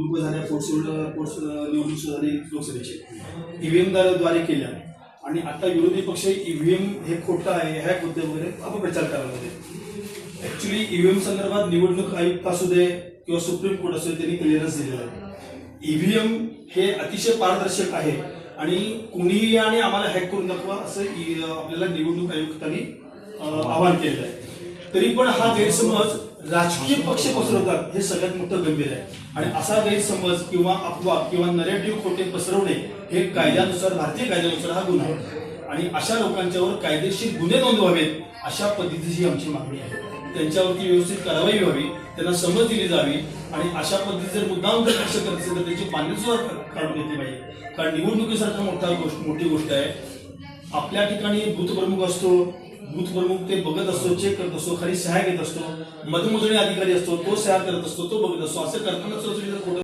निवडणुका झाल्या, निवडणूक झाली लोकसभेची, ईव्हीएमद्वारे केल्या आणि आता विरोधी पक्ष ईव्हीएम हे खोटं आहे, हॅक होते वगैरे अपप्रचार करायला. ऍक्च्युली ईव्हीएम संदर्भात निवडणूक आयुक्त असू दे किंवा सुप्रीम कोर्ट असू दे त्यांनी क्लिअरन्स दिलेला आहे. ईव्हीएम हे अतिशय पारदर्शक आहे आणि कुणीही आणि आम्हाला हॅक करून दाखवा असं आपल्याला निवडणूक आयुक्तांनी आवाहन केलेलं आहे. तरी पण हा गैरसमज राजकीय पक्ष पसरवतात हे सगळ्यात मोठं गंभीर आहे आणि असा गैरसमज किंवा अफवा किंवा नरेटिव्ह खोटे पसरवणे हे कायद्यानुसार, भारतीय कायद्यानुसार हा गुन्हा आहे आणि अशा लोकांच्यावर कायदेशीर गुन्हे नोंदवावेत अशा पद्धतीची आमची मागणी आहे. त्यांच्यावरती व्यवस्थित कारवाई व्हावी, त्यांना समज दिली जावी आणि अशा पद्धतीने जर मुद्दाम जर लक्ष करत असेल तर त्याची मान्यता सुद्धा काढून घेतली पाहिजे. कारण निवडणुकीसारखा मोठी गोष्ट आहे. आपल्या ठिकाणी बूथ प्रमुख असतो, बूथ प्रमुख ते बघत असतो, चेक करत असतो, खाली सह्या घेत असतो, मतमोजणी अधिकारी असतो, तो सह्या करत असतो, तो बघत असतो. असं करताना